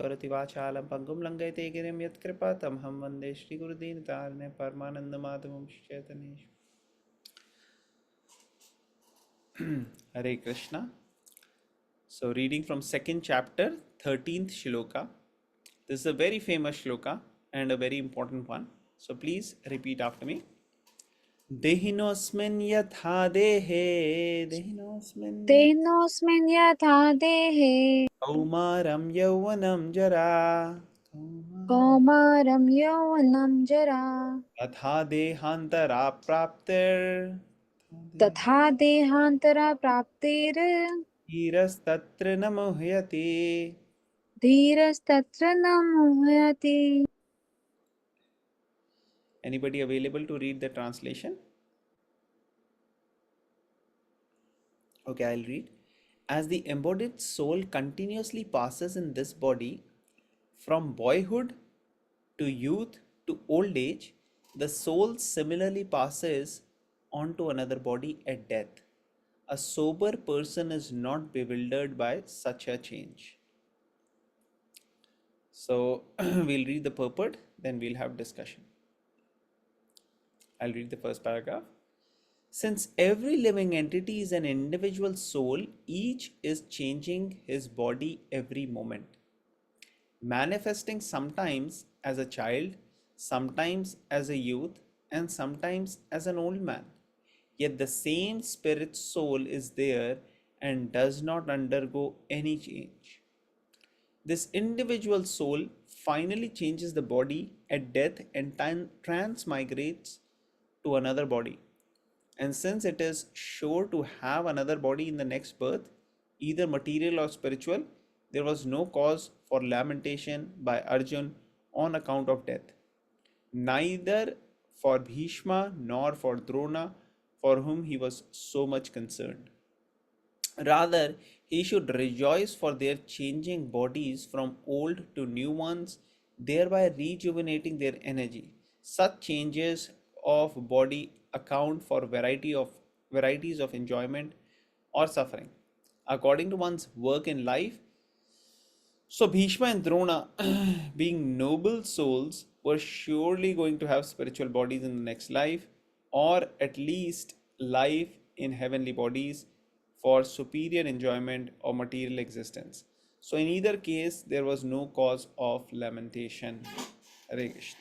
करोति वाचालं पङ्गुं लङ्घयते गिरिं यत्कृपातमहं वन्दे श्रीगुरुदीनतारिणे परमानन्दमाधवं श्रीचैतन्येश्वरम्. Hare Krishna. So reading from second chapter, 13th shloka. This is a very famous shloka and a very important one. So please repeat after me. Dehinosmin yatha dehe, dehinosmin तेनोऽस्मिन् यथा देहे kaumaram yauvanam jara, कौमारं यौवनं जरा तथा देहान्तरा प्राप्तिर तथा देहान्तरा प्राप्तिर् धीरस्तत्र न मुह्यते. धीरस्तत्र न मुह्यति. Anybody available to read the translation? Okay, I'll read. As the embodied soul continuously passes in this body from boyhood to youth to old age, the soul similarly passes on to another body at death. A sober person is not bewildered by such a change. So we'll read the purport, then we'll have discussion. I'll read the first paragraph. Since every living entity is an individual soul, each is changing his body every moment, manifesting sometimes as a child, sometimes as a youth, and sometimes as an old man. Yet the same spirit soul is there and does not undergo any change. This individual soul finally changes the body at death and transmigrates to another body. And since it is sure to have another body in the next birth, either material or spiritual, there was no cause for lamentation by Arjun on account of death, neither for Bhishma nor for Drona, for whom he was so much concerned. Rather, he should rejoice for their changing bodies from old to new ones, thereby rejuvenating their energy. Such changes of body account for varieties of enjoyment or suffering according to one's work in life. So Bhishma and Drona, being noble souls, were surely going to have spiritual bodies in the next life, or at least life in heavenly bodies for superior enjoyment or material existence. So in either case, there was no cause of lamentation. Hare Krishna.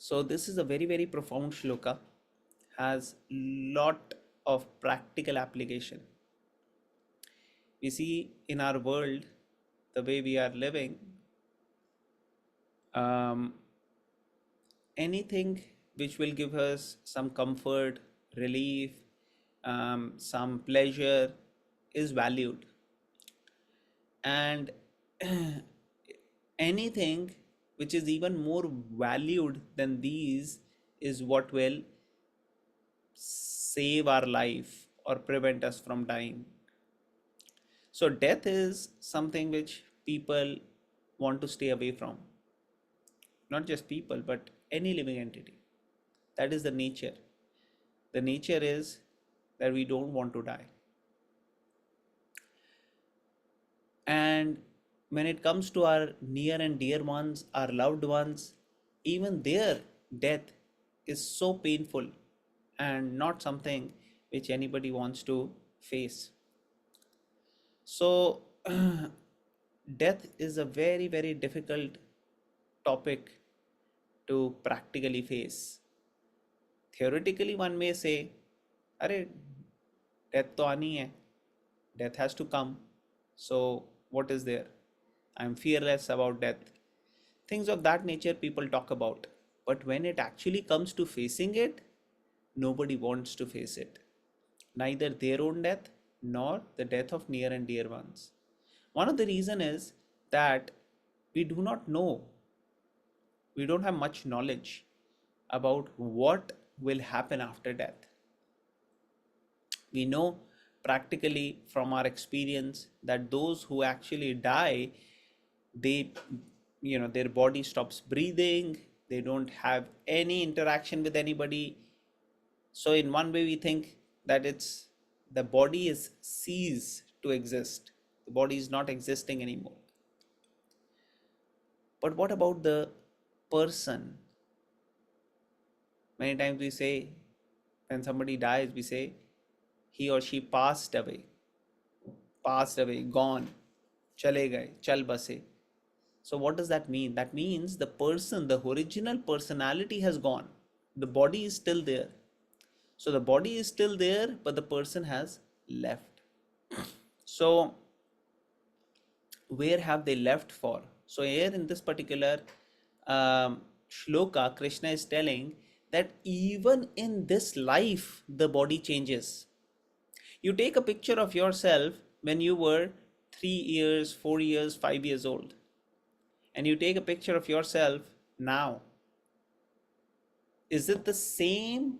So this is a very very profound shloka, has lot of practical application. We see in our world, the way we are living, um, anything which will give us some comfort, relief, some pleasure is valued, and anything which is even more valued than these is what will save our life or prevent us from dying. So death is something which people want to stay away from. Not just people, but any living entity. That is the nature. The nature is that we don't want to die. And when it comes to our near and dear ones, our loved ones, even their death is so painful and not something which anybody wants to face. So, death is a very, very difficult topic to practically face. Theoretically, one may say, "Arey, death to aani hai. Death has to come. So, what is there? I am fearless about death." Things of that nature people talk about. But when it actually comes to facing it, nobody wants to face it. Neither their own death nor the death of near and dear ones. One of the reason is that we do not know, we don't have much knowledge about what will happen after death. We know practically from our experience that those who actually die, they, their body stops breathing, they don't have any interaction with anybody. So in one way we think that it's the body is ceased to exist, The body is not existing anymore. But what about the person? Many times we say, when somebody dies, we say he or she passed away, gone, chale gaye, chal base. So what does that mean? That means the person, the original personality has gone. The body is still there. So the body is still there, but the person has left. So where have they left for? So here in this particular shloka, Krishna is telling that even in this life, the body changes. You take a picture of yourself when you were 3 years, 4 years, 5 years old, and you take a picture of yourself now. Is it the same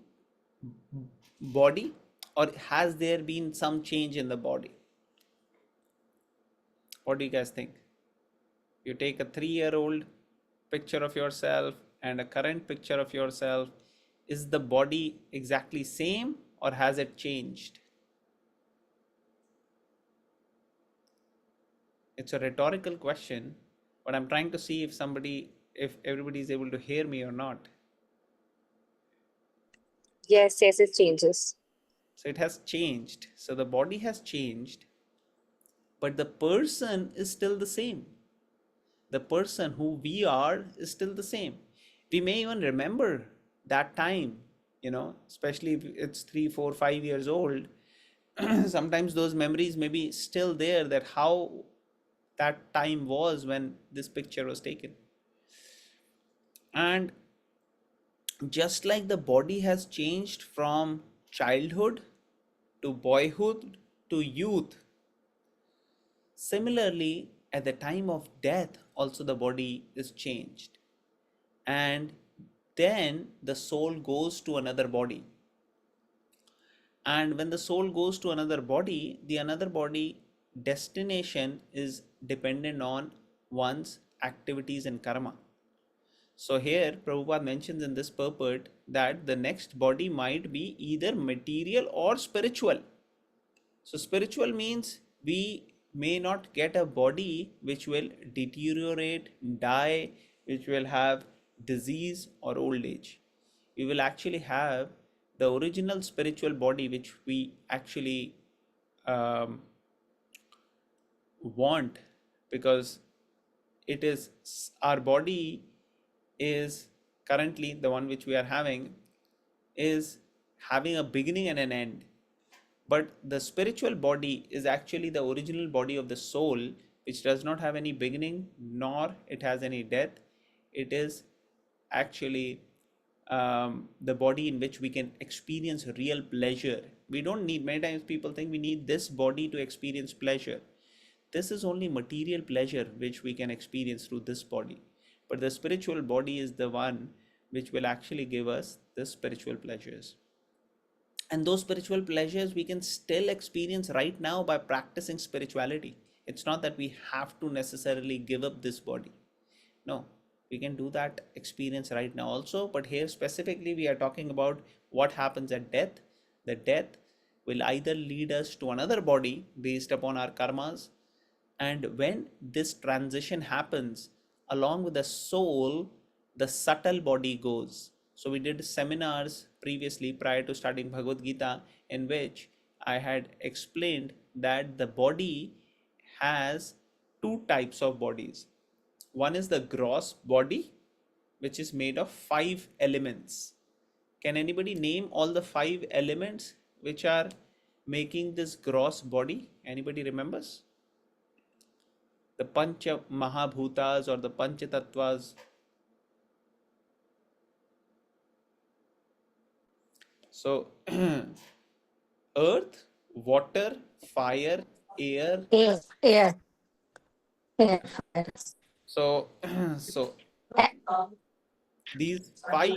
body, or has there been some change in the body? What do you guys think? You take a 3-year-old picture of yourself and a current picture of yourself. Is the body exactly same, or has it changed? It's a rhetorical question, but I'm trying to see if everybody is able to hear me or not. Yes, yes, it changes. So it has changed. So the body has changed, but the person is still the same. The person who we are is still the same. We may even remember that time, especially if it's 3, 4, 5 years old. Sometimes those memories may be still there, that how that time was when this picture was taken. And just like the body has changed from childhood to boyhood to youth, similarly, at the time of death, also the body is changed. And then the soul goes to another body. And when the soul goes to another body, the another body destination is dependent on one's activities and karma. So here Prabhupada mentions in this purport that the next body might be either material or spiritual. So spiritual means we may not get a body which will deteriorate, die, which will have disease or old age. We will actually have the original spiritual body which we actually um, want, because it is our body is currently the one which we are having is having a beginning and an end. But the spiritual body is actually the original body of the soul, which does not have any beginning nor it has any death. It is actually the body in which we can experience real pleasure. We don't need, many times people think we need this body to experience pleasure. This is only material pleasure which we can experience through this body. But the spiritual body is the one which will actually give us the spiritual pleasures. And those spiritual pleasures we can still experience right now by practicing spirituality. It's not that we have to necessarily give up this body. No, we can do that experience right now also. But here specifically, we are talking about what happens at death. The death will either lead us to another body based upon our karmas, and when this transition happens, along with the soul, the subtle body goes. So, we did seminars previously prior to starting Bhagavad Gita, in which I had explained that the body has two types of bodies. One is the gross body, which is made of 5 elements. Can anybody name all the 5 elements which are making this gross body? Anybody remembers? The Pancha Mahabhutas or the Pancha Tattvas. So, earth, water, fire, air. Air, air, air, fire. So, so these 5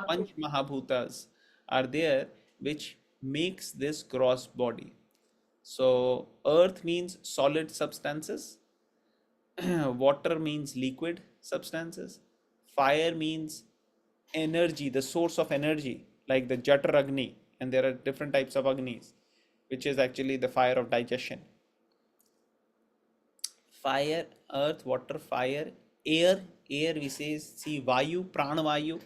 Panch Mahabhutas are there, which makes this gross body. So, earth means solid substances, water means liquid substances, fire means energy, the source of energy, like the Jatar Agni, and there are different types of Agnis, which is actually the fire of digestion. Fire, earth, water, fire, air. Air we say, see, vayu, prana vayu,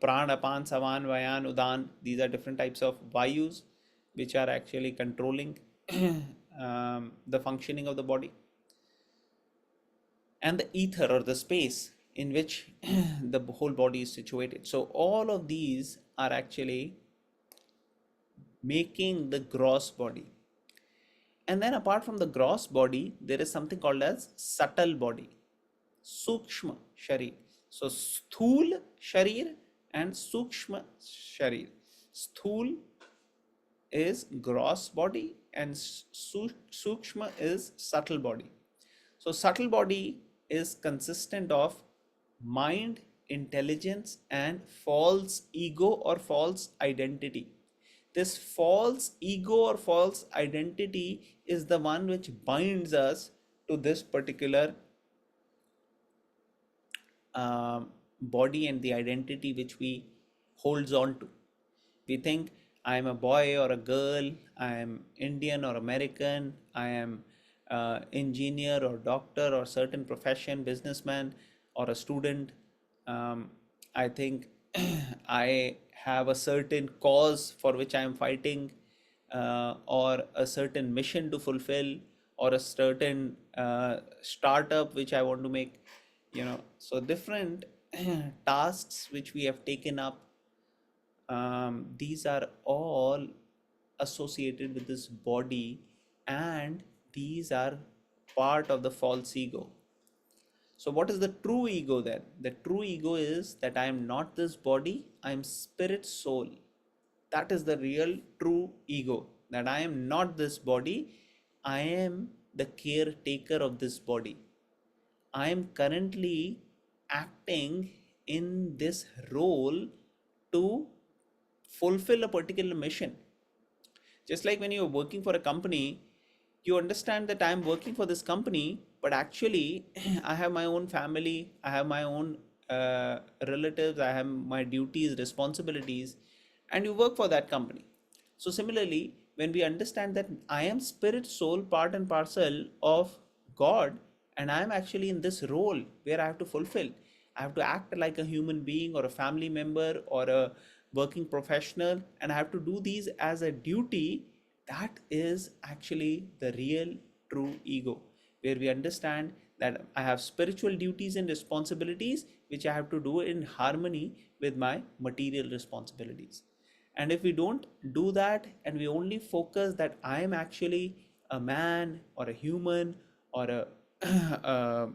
pran, apan, savan, vayan, udan. These are different types of vayus which are actually controlling the functioning of the body. And the ether, or the space in which the whole body is situated. So all of these are actually making the gross body. And then apart from the gross body, there is something called as subtle body, sukshma sharir. So sthul sharir and sukshma sharir. Sthul is gross body and sukshma is subtle body. So subtle body is consistent of mind, intelligence, and false ego or false identity. This false ego or false identity is the one which binds us to this particular body and the identity which we holds on to. We think I am a boy or a girl, I am Indian or American, I am engineer or doctor or certain profession, businessman or a student. I think I have a certain cause for which I am fighting, or a certain mission to fulfill, or a certain startup which I want to make. So different tasks which we have taken up, these are all associated with this body, and these are part of the false ego. So what is the true ego then? The true ego is that I am not this body, I am spirit soul. That is the real true ego, that I am not this body, I am the caretaker of this body. I am currently acting in this role to fulfill a particular mission. Just like when you're working for a company, you understand that I'm working for this company, but actually, I have my own family, I have my own relatives, I have my duties, responsibilities, and you work for that company. So, similarly, when we understand that I am spirit, soul, part and parcel of God, and I am actually in this role where I have to fulfill, I have to act like a human being or a family member or a working professional, and I have to do these as a duty. That is actually the real true ego, where we understand that I have spiritual duties and responsibilities which I have to do in harmony with my material responsibilities. And if we don't do that, and we only focus that I am actually a man or a human or a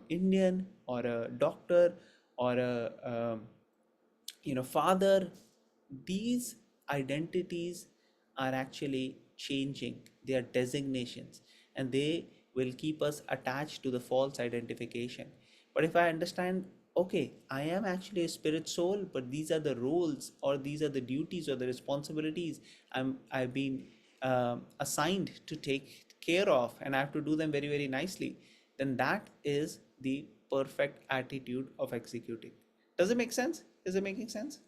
Indian or a doctor or a father, these identities are actually changing, they are designations, and they will keep us attached to the false identification. But if I understand, okay, I am actually a spirit soul, but these are the roles or these are the duties or the responsibilities I've been assigned to take care of, and I have to do them very very nicely, then that is the perfect attitude of executing. Does it make sense? Is it making sense?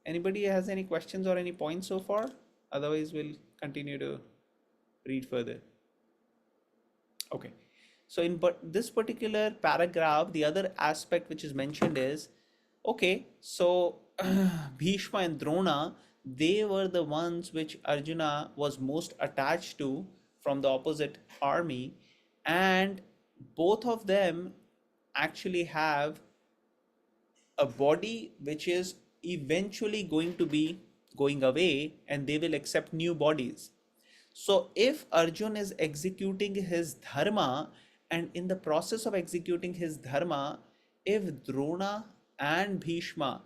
Anybody has any questions or any points so far? Otherwise, we'll continue to read further. Okay. So in this particular paragraph, the other aspect which is mentioned is, okay, so Bhishma and Drona, they were the ones which Arjuna was most attached to from the opposite army, and both of them actually have a body which is eventually going to be going away, and they will accept new bodies. So if Arjun is executing his dharma, and in the process of executing his dharma, if Drona and Bhishma,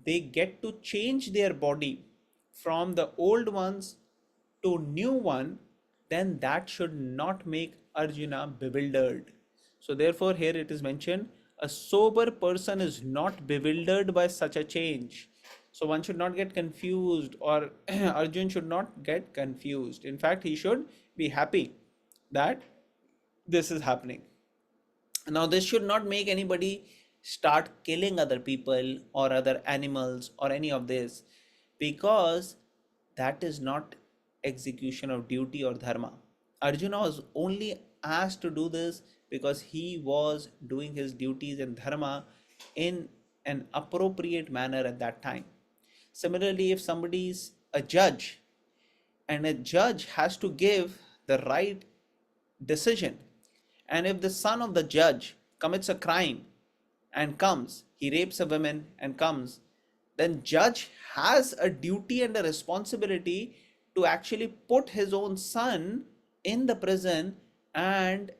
they get to change their body from the old ones to new one, then that should not make Arjuna bewildered. So therefore here it is mentioned, a sober person is not bewildered by such a change. So one should not get confused, or Arjun should not get confused. In fact, he should be happy that this is happening. Now this should not make anybody start killing other people or other animals or any of this, because that is not execution of duty or dharma. Arjuna was only asked to do this because he was doing his duties and dharma in an appropriate manner at that time. Similarly, if somebody is a judge and a judge has to give the right decision, and if the son of the judge commits a crime and comes, he rapes a woman and comes, then judge has a duty and a responsibility to actually put his own son in the prison and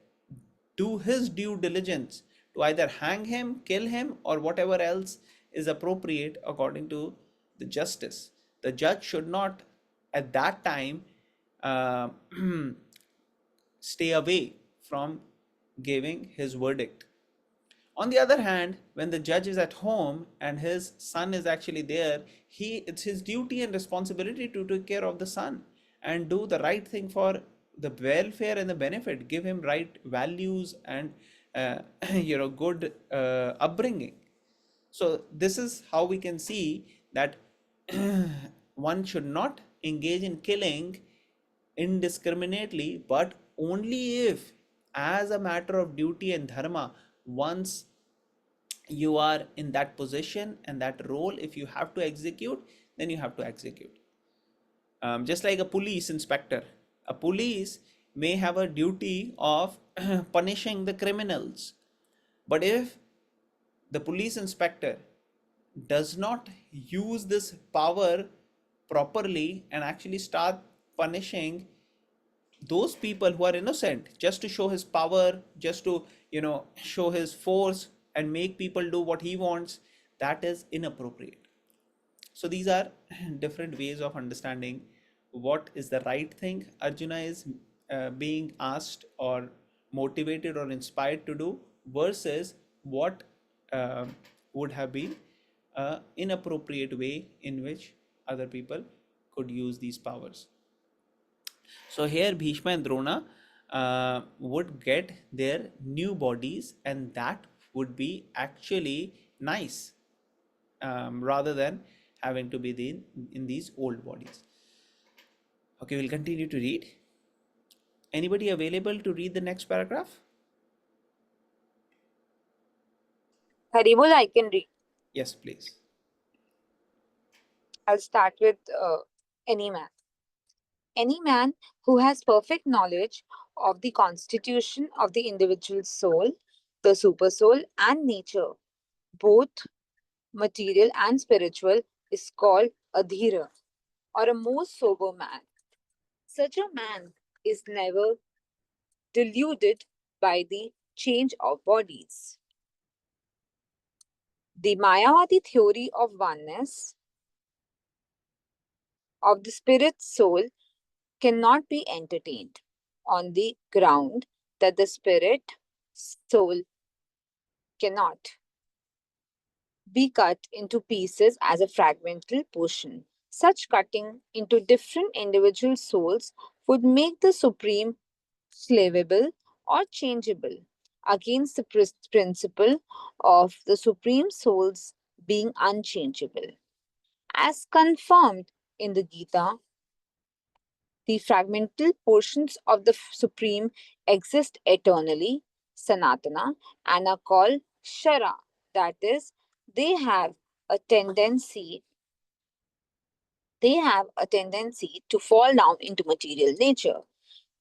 do his due diligence to either hang him, kill him, or whatever else is appropriate according to the justice. The judge should not at that time uh, stay away from giving his verdict. On the other hand, when the judge is at home and his son is actually there, it's his duty and responsibility to take care of the son and do the right thing for the welfare and the benefit, give him right values and good upbringing. So this is how we can see that one should not engage in killing indiscriminately, but only if, as a matter of duty and dharma, once you are in that position and that role, if you have to execute, then you have to execute. Just like a police inspector, a police may have a duty of punishing the criminals, but if the police inspector does not use this power properly and actually start punishing those people who are innocent just to show his power, just to show his force and make people do what he wants, that is inappropriate. So these are different ways of understanding what is the right thing Arjuna is being asked or motivated or inspired to do, versus what uh, would have been inappropriate way in which other people could use these powers. So here Bhishma and Drona would get their new bodies, and that would be actually nice, rather than having to be in these old bodies. Okay, we'll continue to read. Anybody available to read the next paragraph? Haribol, I can read. Yes, please. I'll start with any man. Any man who has perfect knowledge of the constitution of the individual soul, the supersoul, and nature, both material and spiritual, is called a dhira, or a most sober man. Such a man is never deluded by the change of bodies. The Mayavadi theory of oneness of the spirit soul cannot be entertained on the ground that the spirit soul cannot be cut into pieces as a fragmental portion. Such cutting into different individual souls would make the supreme slavable or changeable against the principle of the supreme souls being unchangeable. As confirmed in the Gita, the fragmental portions of the Supreme exist eternally, Sanatana, and are called Shara. That is, they have a tendency to fall down into material nature.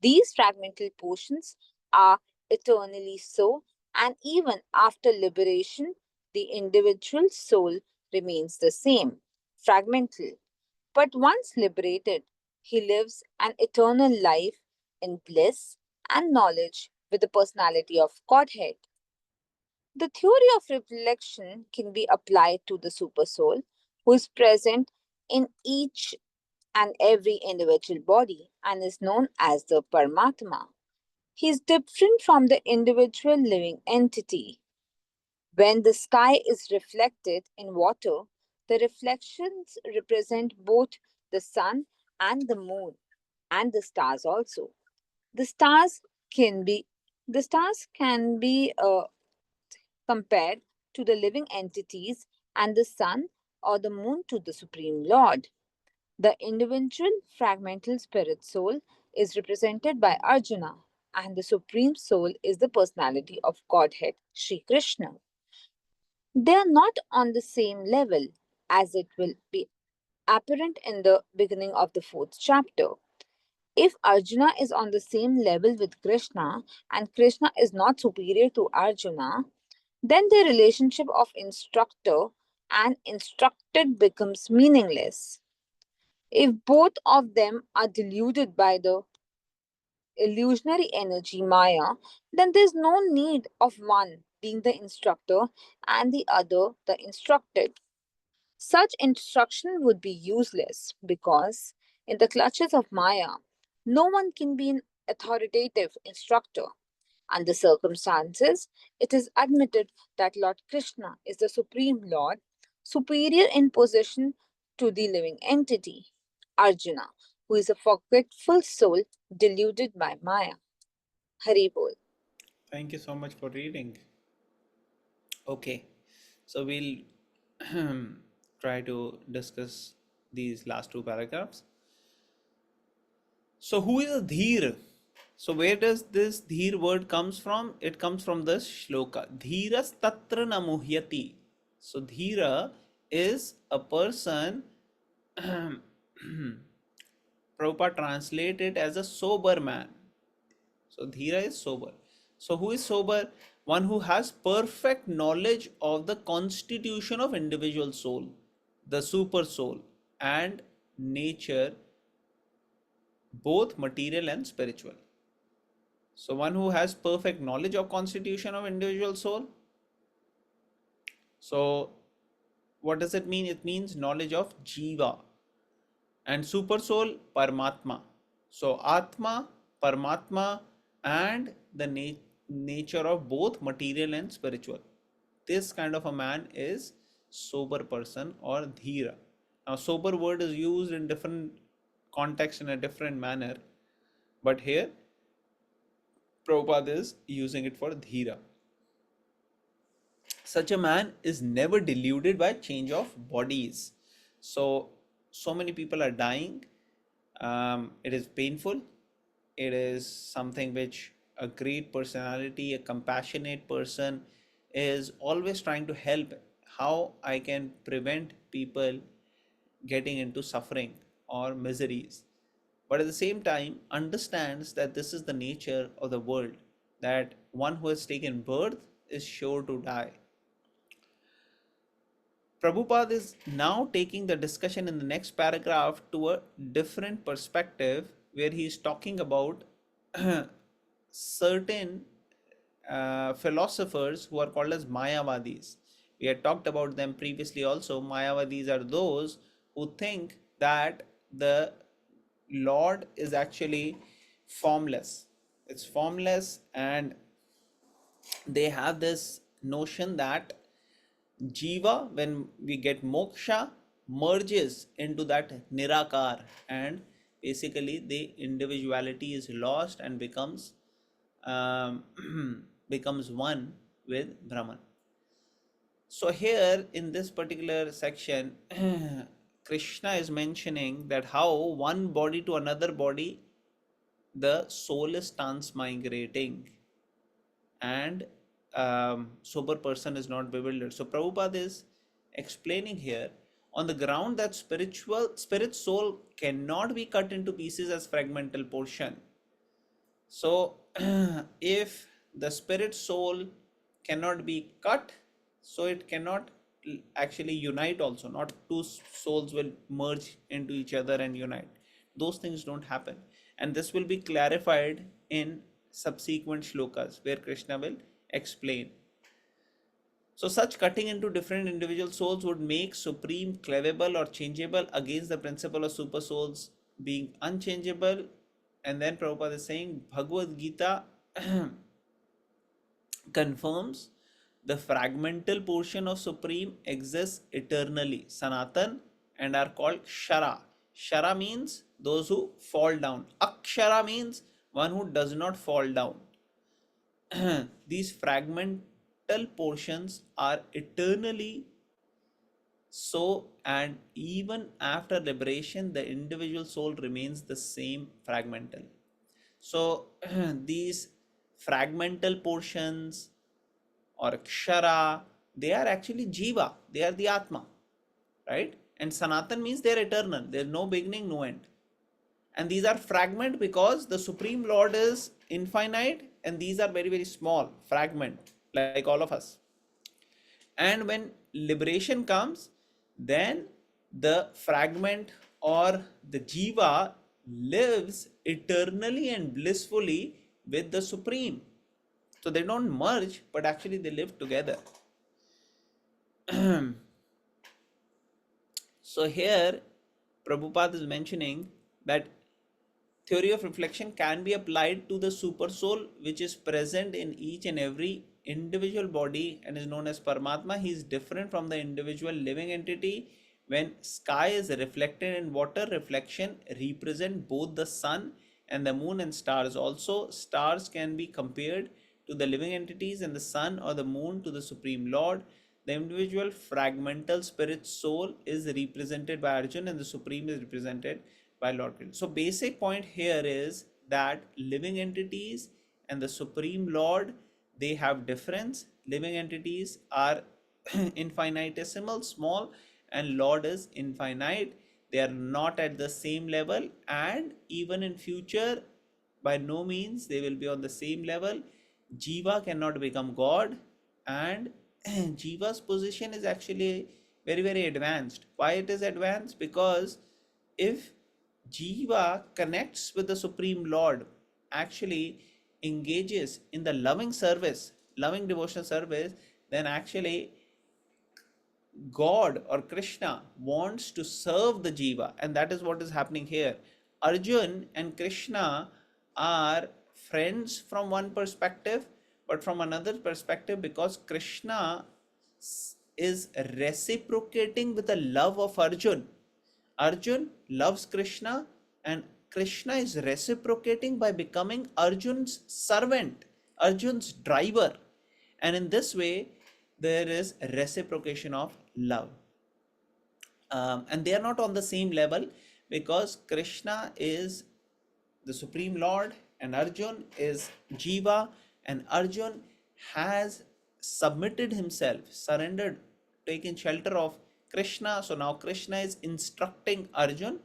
These fragmental portions are eternally so, and even after liberation, the individual soul remains the same, fragmental. But once liberated, he lives an eternal life in bliss and knowledge with the personality of Godhead. The theory of reflection can be applied to the supersoul who is present in each and every individual body and is known as the Paramatma. He is different from the individual living entity. When the sky is reflected in water, the reflections represent both the sun and the moon and the stars also. The stars can be compared to the living entities and the sun or the moon to the supreme lord. The individual fragmental spirit soul is represented by Arjuna, and the Supreme Soul is the personality of Godhead, Sri Krishna. They are not on the same level, as it will be apparent in the beginning of the fourth chapter. If Arjuna is on the same level with Krishna and Krishna is not superior to Arjuna, then the relationship of instructor and instructed becomes meaningless. If both of them are deluded by the illusionary energy Maya, then there is no need of one being the instructor and the other the instructed. Such instruction would be useless because, in the clutches of Maya, no one can be an authoritative instructor. Under circumstances, it is admitted that Lord Krishna is the Supreme Lord, superior in position to the living entity, Arjuna, who is a forgetful soul deluded by Maya. Hari Bol. Thank you so much for reading. Okay, so we'll try to discuss these last two paragraphs. So, who is a dheer? So, where does this dheer word comes from? It comes from this shloka. Dhiras tatra namuhyati. So, dheera is a person. Prabhupada translated as a sober man. So Dhira is sober. So who is sober? One who has perfect knowledge of the constitution of individual soul, the super soul, and nature, both material and spiritual. So one who has perfect knowledge of constitution of individual soul. So what does it mean? It means knowledge of Jiva, and super soul Paramatma. So Atma, Paramatma, and the nature of both material and spiritual. This kind of a man is sober person or dhira. Now sober word is used in different context in a different manner, but here Prabhupada is using it for dhira. Such a man is never deluded by change of bodies. So many people are dying. It is painful. It is something which a great personality, a compassionate person is always trying to help. How I can prevent people getting into suffering or miseries, but at the same time understands that this is the nature of the world, that one who has taken birth is sure to die. Prabhupada is now taking the discussion in the next paragraph to a different perspective, where he is talking about certain philosophers who are called as Mayavadis. We had talked about them previously also. Mayavadis are those who think that the Lord is actually formless. It's formless, and they have this notion that Jiva, when we get moksha, merges into that Nirakar, and basically the individuality is lost and um, becomes one with Brahman. So here in this particular section, Krishna is mentioning that how one body to another body, the soul is transmigrating, and sober person is not bewildered. So Prabhupada is explaining here on the ground that spirit soul cannot be cut into pieces as fragmental portion. So if the spirit soul cannot be cut, so it cannot actually unite also. Not two souls will merge into each other and unite. Those things don't happen. And this will be clarified in subsequent shlokas where Krishna will explain. So such cutting into different individual souls would make supreme cleavable or changeable against the principle of super souls being unchangeable. And then Prabhupada is saying Bhagavad Gita confirms the fragmental portion of supreme exists eternally, Sanatan, and are called Shara. Shara means those who fall down. Akshara means one who does not fall down. These fragmental portions are eternally so, and even after liberation, the individual soul remains the same fragmental. So these fragmental portions or kshara, they are actually jiva, they are the atma, right? And sanatan means they're eternal, there's no beginning, no end. And these are fragment because the supreme lord is infinite, and these are very very small fragment like all of us. And when liberation comes, then the fragment or the jiva lives eternally and blissfully with the supreme. So they don't merge, but actually they live together. So here Prabhupada is mentioning that theory of reflection can be applied to the super soul which is present in each and every individual body and is known as Paramatma. He is different from the individual living entity. When sky is reflected in water, reflection represent both the sun and the moon and stars. Also, stars can be compared to the living entities and the sun or the moon to the Supreme Lord. The individual fragmental spirit soul is represented by Arjun and the Supreme is represented by Lord Krishna. So basic point here is that living entities and the Supreme Lord, they have difference. Living entities are infinitesimal, small, and Lord is infinite. They are not at the same level, and even in future, by no means they will be on the same level. Jiva cannot become God, and Jiva's position is actually very very advanced. Why it is advanced? Because if Jiva connects with the Supreme Lord, actually engages in the loving service, loving devotional service, then actually God or Krishna wants to serve the Jiva, and that is what is happening here. Arjun and Krishna are friends from one perspective, but from another perspective, because Krishna is reciprocating with the love of Arjun. Arjun loves Krishna, and Krishna is reciprocating by becoming Arjun's servant, Arjun's driver. And in this way, there is reciprocation of love. And they are not on the same level because Krishna is the Supreme Lord and Arjun is Jiva, and Arjun has submitted himself, surrendered, taken shelter of Krishna. So now Krishna is instructing Arjun,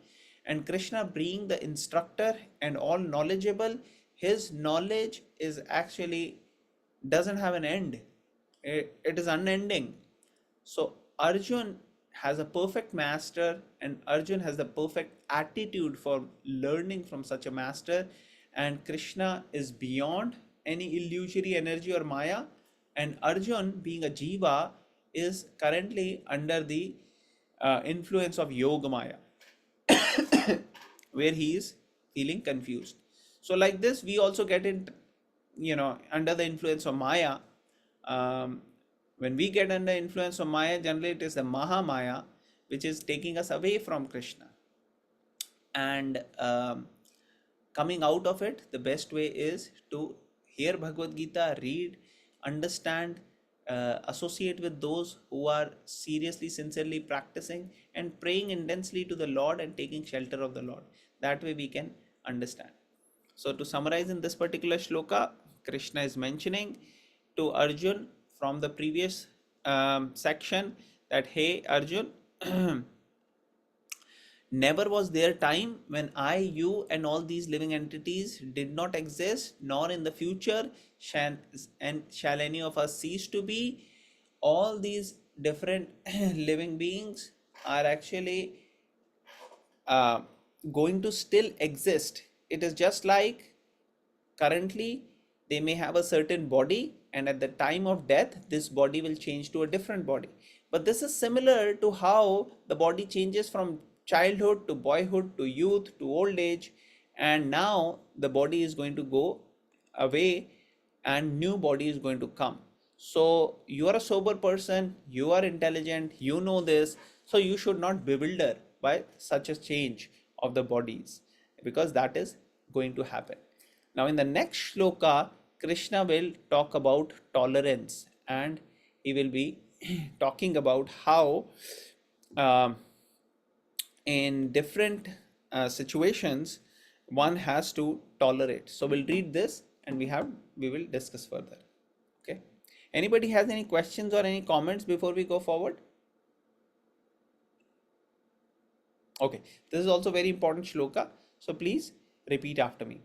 and Krishna being the instructor and all knowledgeable, his knowledge is actually doesn't have an end. It is unending. So Arjun has a perfect master, and Arjun has the perfect attitude for learning from such a master. And Krishna is beyond any illusory energy or Maya, and Arjun, being a Jiva, is currently under the influence of Yoga Maya, where he is feeling confused. So like this we also get in, under the influence of Maya. um, when we get under influence of Maya, generally it is the Maha Maya which is taking us away from Krishna. And coming out of it, the best way is to hear Bhagavad Gita, read, understand, associate with those who are seriously, sincerely practicing and praying intensely to the Lord and taking shelter of the Lord. That way we can understand. So to summarize in this particular shloka, Krishna is mentioning to Arjun from the previous section that, hey Arjun, never was there time when I, you, and all these living entities did not exist, nor in the future shall any of us cease to be. All these different living beings are actually uh, going to still exist. It is just like currently they may have a certain body, and at the time of death this body will change to a different body. But this is similar to how the body changes from childhood to boyhood to youth to old age, and now the body is going to go away and new body is going to come. So you are a sober person, you are intelligent, you know this, so you should not bewilder by such a change of the bodies, because that is going to happen. Now in the next shloka, Krishna will talk about tolerance, and he will be talking about how um, in different situations one has to tolerate. So we'll read this and we will discuss further. Okay. Anybody has any questions or any comments before we go forward? Okay. This is also very important shloka. So please repeat after me.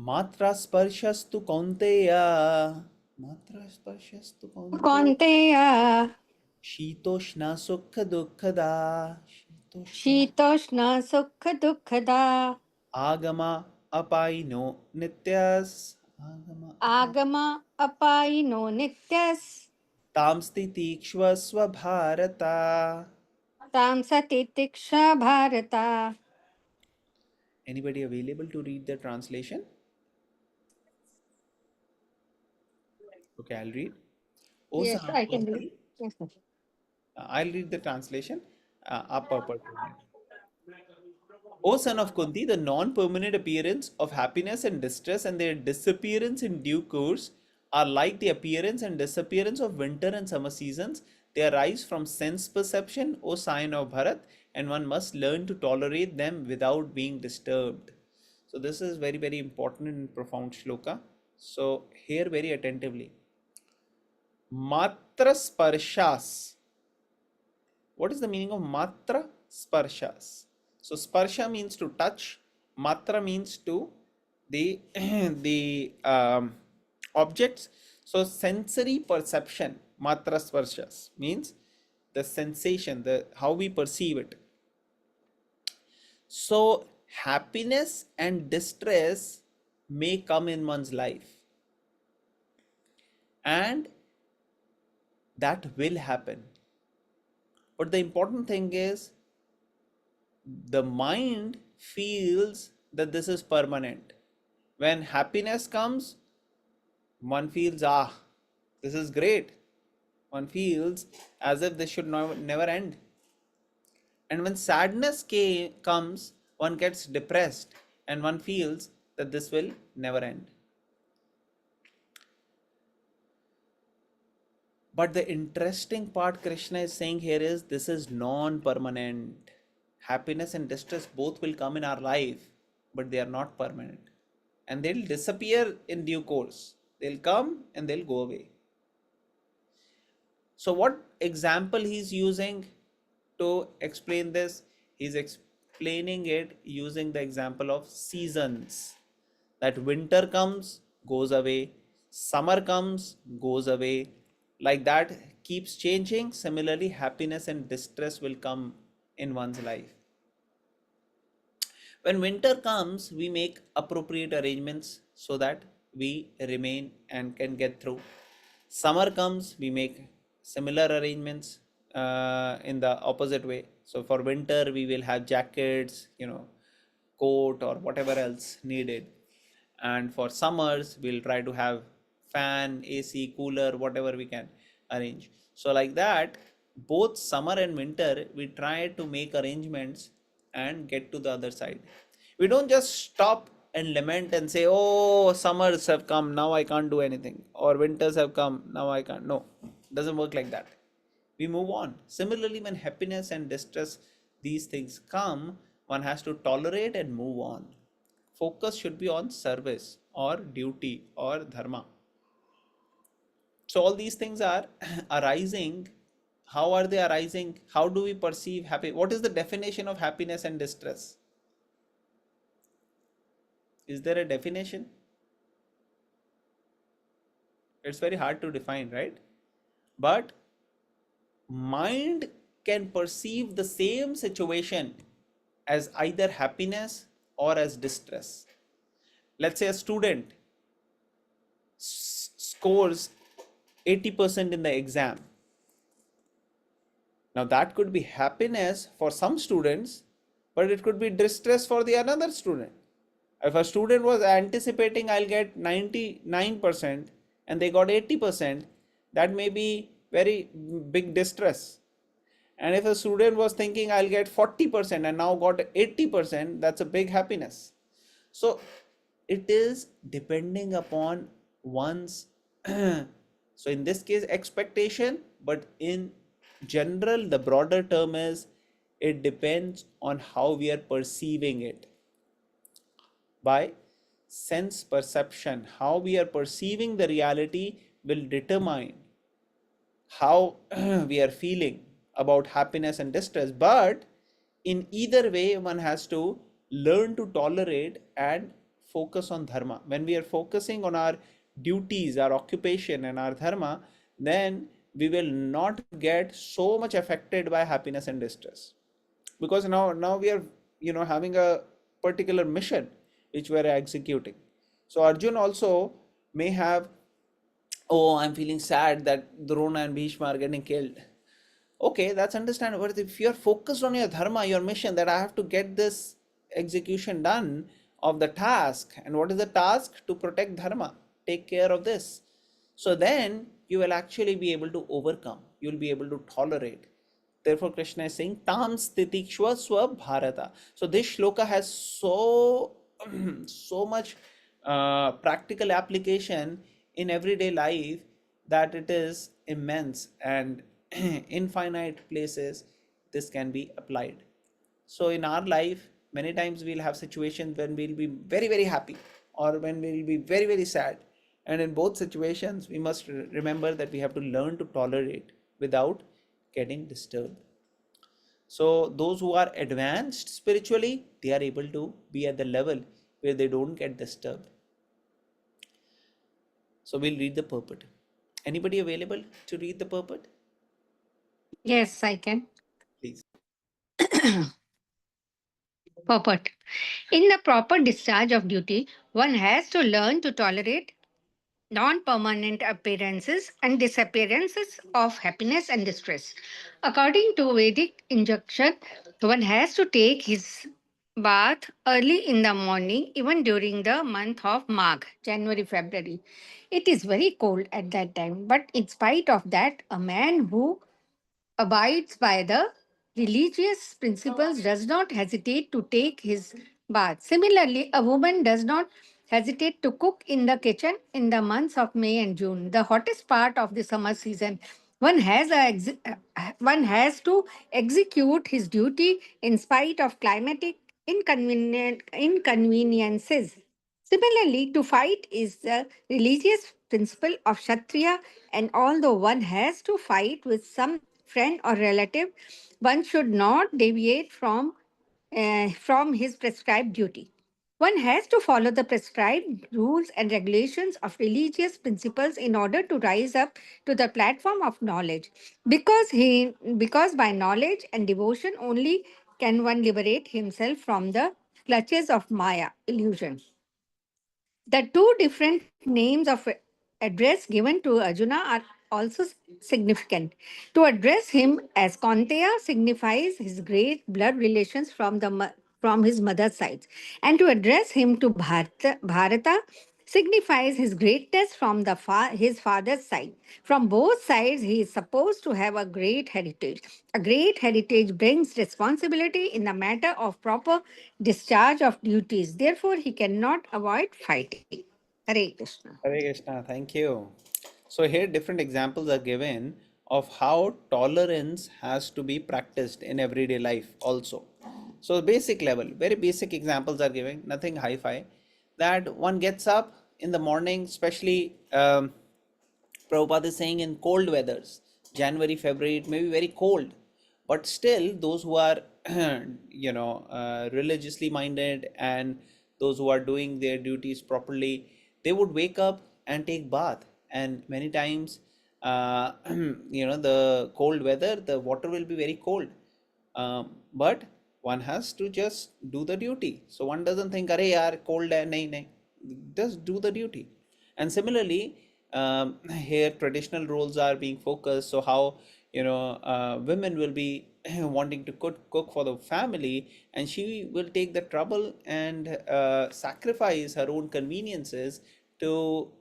Matra sparshastu kaunteya. Matra sparshastu kaunteya. कौन्तेय शीतोष्ण सुख दुःखदा. शीतोष्ण शीतोष्ण सुख दुःखदा आगमा अपायिनो नित्यस. आगमा आगम अपायिनो नित्यस् तां स्थितिक्ष्वस्व भारत. तां सतितिक्षा भारता. Anybody available to read the translation? Okay, I'll read. O Yes, son of I can do. Kunti, Yes, sir. I'll read the translation. Up. O son of Kunti, the non-permanent appearance of happiness and distress and their disappearance in due course are like the appearance and disappearance of winter and summer seasons. They arise from sense perception, O sign of Bharat, and one must learn to tolerate them without being disturbed. So this is very, very important and profound shloka. So hear very attentively. Matra sparshas. What is the meaning of matra sparshas? So sparsha means to touch, matra means to the the objects. So sensory perception, matra sparshas means the sensation, the how we perceive it. So happiness and distress may come in one's life, and that will happen. But the important thing is the mind feels that this is permanent. When happiness comes, one feels, this is great. One feels as if this should never end. And when sadness comes, one gets depressed and one feels that this will never end. But the interesting part Krishna is saying here is this is non-permanent. Happiness and distress both will come in our life, but they are not permanent. And they'll disappear in due course. They'll come and they'll go away. So what example he's using to explain this? He's explaining it using the example of seasons. That winter comes, goes away, summer comes, goes away. Like that keeps changing. Similarly, happiness and distress will come in one's life. When winter comes, we make appropriate arrangements so that we remain and can get through. Summer comes, we make similar arrangements in the opposite way. So for winter, we will have jackets, coat or whatever else needed. And for summers, we'll try to have fan, AC, cooler, whatever we can arrange. So like that, both summer and winter, we try to make arrangements and get to the other side. We don't just stop and lament and say, oh, summers have come, now I can't do anything, or winters have come, now I can't. No, it doesn't work like that. We move on. Similarly, when happiness and distress, these things come, one has to tolerate and move on. Focus should be on service or duty or dharma. So all these things are arising. How are they arising? How do we perceive happy? What is the definition of happiness and distress? Is there a definition? It's very hard to define, right? But mind can perceive the same situation as either happiness or as distress. Let's say a student scores 80% in the exam. Now that could be happiness for some students, but it could be distress for the another student. If a student was anticipating I'll get 99% and they got 80%, that may be very big distress. And if a student was thinking I'll get 40% and now got 80%, that's a big happiness. So it is depending upon one's so in this case expectation, but in general the broader term is it depends on how we are perceiving it by sense perception, how we are perceiving the reality will determine how we are feeling about happiness and distress. But in either way, one has to learn to tolerate and focus on dharma. When we are focusing on our duties, our occupation, and our dharma, then we will not get so much affected by happiness and distress, because now we are having a particular mission which we are executing. So Arjun also may have, oh, I'm feeling sad that Drona and Bhishma are getting killed. Okay, that's understandable. But if you're focused on your dharma, your mission, that I have to get this execution done of the task, and what is the task? To protect dharma, take care of this. So then you will actually be able to overcome, you will be able to tolerate. Therefore, Krishna is saying, Tam stitikshva swa bharata. So this shloka has so much practical application in everyday life that it is immense, and infinite places this can be applied. So in our life, many times we'll have situations when we'll be very, very happy, or when we'll be very, very sad. And in both situations, we must remember that we have to learn to tolerate without getting disturbed. So those who are advanced spiritually, they are able to be at the level where they don't get disturbed. So we'll read the purport. Anybody available to read the purport? Yes, I can. Please. Purport. In the proper discharge of duty, one has to learn to tolerate non permanent appearances and disappearances of happiness and distress. According to Vedic injunction, one has to take his bath early in the morning, even during the month of Magh, January, February. It is very cold at that time, but in spite of that, a man who abides by the religious principles does not hesitate to take his bath. Similarly, a woman does not hesitate to cook in the kitchen in the months of May and June, the hottest part of the summer season. One has to execute his duty in spite of climatic inconveniences. Similarly, to fight is the religious principle of Kshatriya, and although one has to fight with some friend or relative, one should not deviate from his prescribed duty. One has to follow the prescribed rules and regulations of religious principles in order to rise up to the platform of knowledge. Because by knowledge and devotion only can one liberate himself from the clutches of Maya illusion. The two different names of address given to Arjuna are also significant. To address him as Kaunteya signifies his great blood relations from his mother's side, and to address him to Bharata signifies his greatness from his father's side. From both sides, he is supposed to have a great heritage. A great heritage brings responsibility in the matter of proper discharge of duties. Therefore, he cannot avoid fighting. Hare Krishna. Hare Krishna, thank you. So here different examples are given of how tolerance has to be practiced in everyday life also. So basic level, very basic examples are given, nothing hi-fi. That one gets up in the morning, especially Prabhupada is saying in cold weathers, January, February, it may be very cold, but still those who are religiously minded, and those who are doing their duties properly, they would wake up and take bath. And many times, the cold weather, the water will be very cold, but one has to just do the duty. So one doesn't think, "Arey yaar, cold hai, nahi, nahi." Just do the duty. And similarly, here traditional roles are being focused. So how women will be wanting to cook for the family, and she will take the trouble and sacrifice her own conveniences to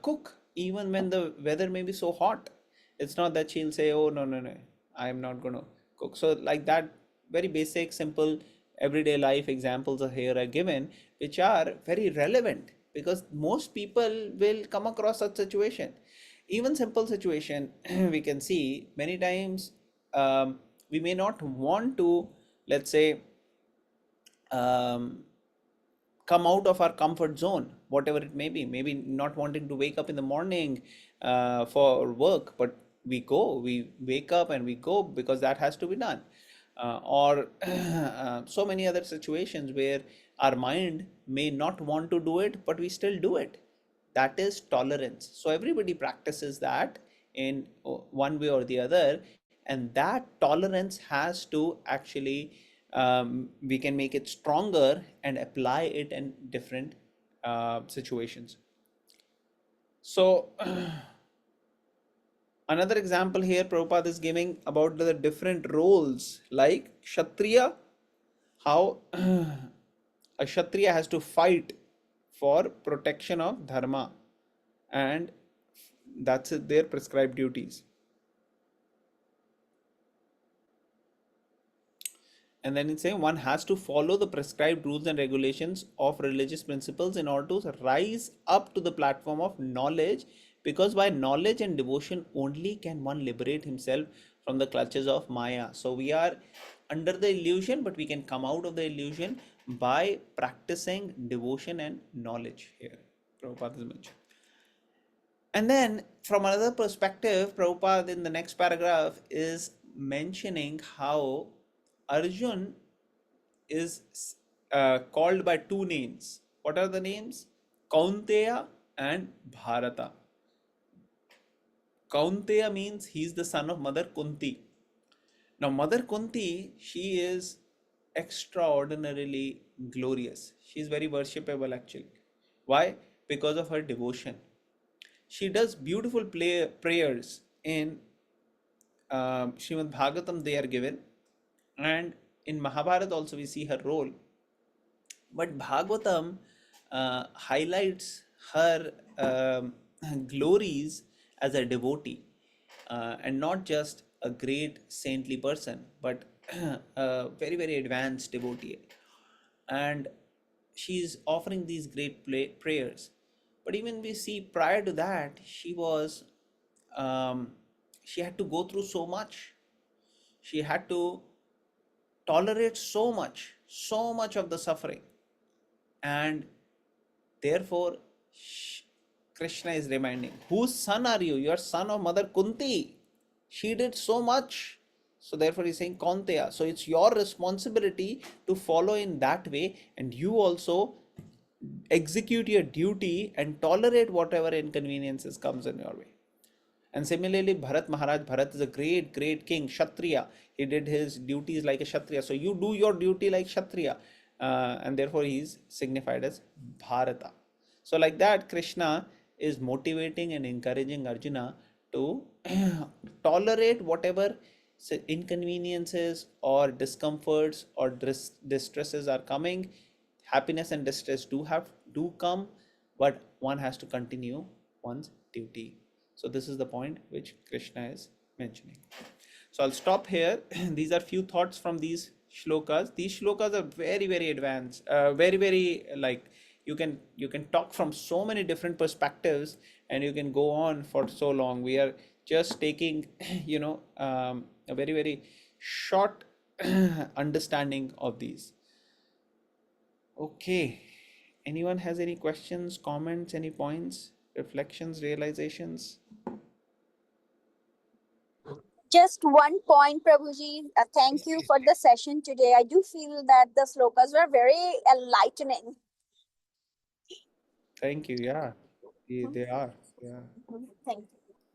cook, even when the weather may be so hot. It's not that she'll say, "Oh, no, no, no, I'm not going to cook." So like that, very basic, simple, everyday life examples are here are given, which are very relevant, because most people will come across such situation. Even simple situation, we can see many times, we may not want to, let's say, um, come out of our comfort zone, whatever it may be. Maybe not wanting to wake up in the morning for work, but we wake up and we go because that has to be done. Or so many other situations where our mind may not want to do it, but we still do it. That is tolerance. So everybody practices that in one way or the other, and that tolerance has to actually, we can make it stronger and apply it in different situations. So another example here Prabhupada is giving about the different roles, like Kshatriya, how a Kshatriya has to fight for protection of dharma, and that's their prescribed duties. And then it's saying one has to follow the prescribed rules and regulations of religious principles in order to rise up to the platform of knowledge, because by knowledge and devotion only can one liberate himself from the clutches of Maya. So we are under the illusion, but we can come out of the illusion by practicing devotion and knowledge here. Prabhupada has mentioned. And then, from another perspective, Prabhupada in the next paragraph is mentioning how Arjun is called by two names. What are the names? Kaunteya and Bharata. Kaunteya means he's the son of Mother Kunti. Now, Mother Kunti, she is extraordinarily glorious. She is very worshipable actually. Why? Because of her devotion. She does beautiful prayers in Srimad Bhagavatam, they are given, and in Mahabharata also we see her role. But Bhagavatam highlights her glories as a devotee, and not just a great saintly person, but a very, very advanced devotee. And she's offering these great prayers. But even we see prior to that, um, she had to go through so much. She had to tolerate so much of the suffering, and therefore Krishna is reminding, whose son are you? You are son of Mother Kunti. She did so much. So therefore he's saying Kaunteya. So it's your responsibility to follow in that way, and you also execute your duty and tolerate whatever inconveniences comes in your way. And similarly, Bharat Maharaj, Bharat is a great, great king, Kshatriya. He did his duties like a Kshatriya. So you do your duty like Kshatriya. And therefore he is signified as Bharata. So like that, Krishna is motivating and encouraging Arjuna to tolerate whatever inconveniences or discomforts or distresses are coming. Happiness and distress do come, but one has to continue one's duty. So this is the point which Krishna is mentioning. So I'll stop here. These are few thoughts from these shlokas. These shlokas are very, very advanced, very, very, like, you can talk from so many different perspectives, and you can go on for so long. We are just taking a very, very short understanding of these. Okay, anyone has any questions, comments, any points, reflections, realizations? Just one point, Prabhuji. Thank you for the session today. I do feel that the slokas were very enlightening. Thank you. Yeah, they are. Yeah. Thank you.